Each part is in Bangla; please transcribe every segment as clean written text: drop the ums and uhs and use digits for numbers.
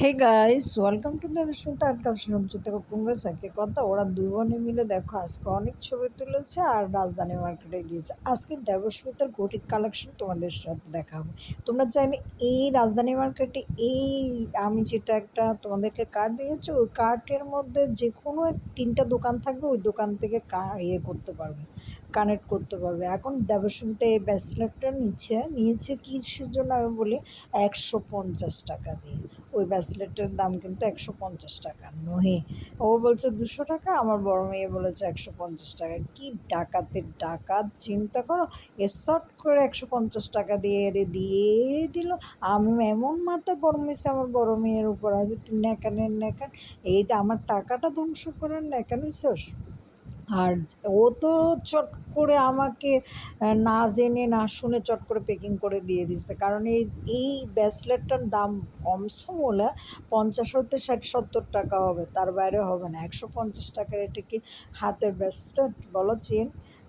Hey guys, welcome to the Bismita art collection. দেখো কুঙ্গা সাকে কথা ওরা দুই বোনে মিলে দেখো আজকে অনেক ছবি তুলেছে আর রাজধানী মার্কেটে গিয়েছে। আজকে দেবস্মিতার ঘটির কালেকশন তোমাদের সাথে দেখাবো। তোমরা চাইলে এই রাজধানী মার্কেটে আমি যেটা একটা তোমাদেরকে কার্ড দিয়েছি, ওই কার্টের মধ্যে যে কোনো তিনটা দোকান থাকবে, ওই দোকান থেকে করতে পারবে, কানেক্ট করতে পারবে। এখন দেবস্মিতা এই ব্রেসলেটটা নিয়েছে কিসের জন্য আমি বলি, 150 টাকা দিয়ে। ওই ব্রেসলেটের দাম কিন্তু 150 টাকা নহে। ও বলছে 200 টাকা, আমার বড় মেয়ে বলেছে 150 টাকা। কি ডাকাতের ডাকাত, চিন্তা করো। শর্ট করে 150 টাকা দিয়ে দিয়ে দিল। আমি এমন মাথা গরম হয়েছে আমার বড় মেয়ের উপর, আজ তুই ন্যাকানের ন্যাকান, এইটা আমার টাকাটা ধ্বংস করার ন্যাকান হইছস। আর ও তো চট করে আমাকে না জেনে না শুনে চট করে প্যাকিং করে দিয়ে দিছে। কারণ এই ব্রেসলেটটার দাম কমসম হলে 50 হতে 60-70 টাকা হবে, তার বাইরে হবে না। 150 টাকার এটা কি হাতের ব্রেসলেট বলো?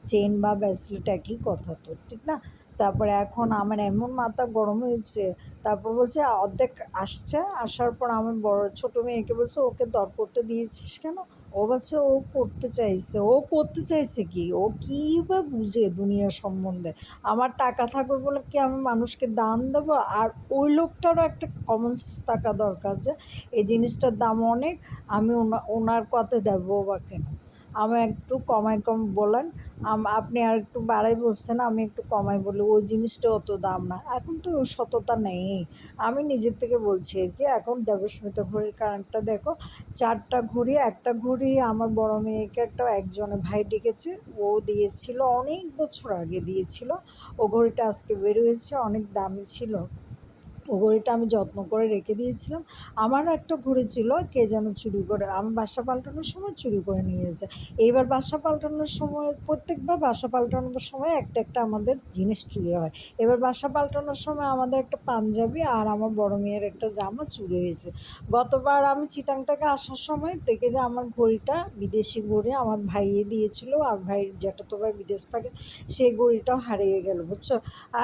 চেন বা ব্রেসলেট একই কথা তো, ঠিক না? তারপরে এখন আমার এমন মাথা গরম হয়েছে। তারপর বলছে অর্ধেক আসছে, আসার পর আমার ছোট মেয়েকে বলছে ওকে দর করতে দিয়েছিস কেন? ও বলছে ও করতে চাইছে কি, ও কী বা বুঝে দুনিয়া সম্বন্ধে। আমার টাকা থাকবে বলে কি আমি মানুষকে দান দেবো? আর ওই লোকটারও একটা কমন সেন্স থাকা দরকার যে এই জিনিসটার দাম অনেক, আমি ওনার কথা দেবো বা কেন। আমি একটু কম বলেন। আপনি আর একটু বাড়াই বলছেন, আমি একটু কমাই বলি, ওই জিনিসটা অত দাম না। এখন তো ওই সততা নেই। আমি নিজের থেকে বলছি আর কি। এখন দেবস্মিতা ঘড়ির কারেন্টটা দেখো, 4টা ঘড়ি। একটা ঘড়ি আমার বড় মেয়েকে একজনে ভাই ডেকেছে, ও দিয়েছিল, অনেক বছর আগে দিয়েছিল। ও ঘড়িটা আজকে বের হয়েছে, অনেক দামি ছিল। ও ঘড়িটা আমি যত্ন করে রেখে দিয়েছিলাম। আমারও একটা ঘড়ি ছিল, কে যেন চুরি করে, আমি বাসা পাল্টানোর সময় চুরি করে নিয়ে গেছে। এইবার বাসা পাল্টানোর সময়, প্রত্যেকবার বাসা পাল্টানোর সময় একটা আমাদের জিনিস চুরি হয়। এবার বাসা পাল্টানোর সময় আমাদের একটা পাঞ্জাবি আর আমার বড় মেয়ের একটা জামা চুরি হয়েছে। গতবার আমি চিটাং থেকে আসার সময় দেখে যে আমার ঘড়িটা বিদেশি ঘড়ি আমার ভাইয়ে দিয়েছিল, আর ভাইয়ের জ্যাঠাতো ভাই বিদেশ থাকে, সেই ঘড়িটাও হারিয়ে গেল, বুঝছো?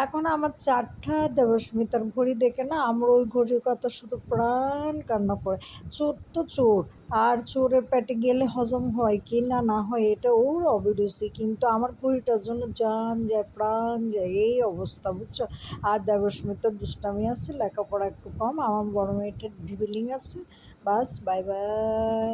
এখন আমার 4টা দেবস্মিতার ঘড়ি দেখে না আমার ওই ঘড়ির কথা শুধু প্রাণ কান্না করে। চোর তো চোর, আর চোরের পেটে গেলে হজম হয় কি না না হয় এটা ওর অভিরুচি, কিন্তু আমার ঘড়িটার জন্য জান যায় প্রাণ যায়, এই অবস্থা, বুঝছো? আর দেবস্মিতার দুষ্টামি আছে, লেখাপড়া একটু কম, আমার বড় মেয়েটার ডিভিলিং আছে। বাস, বাই বাই।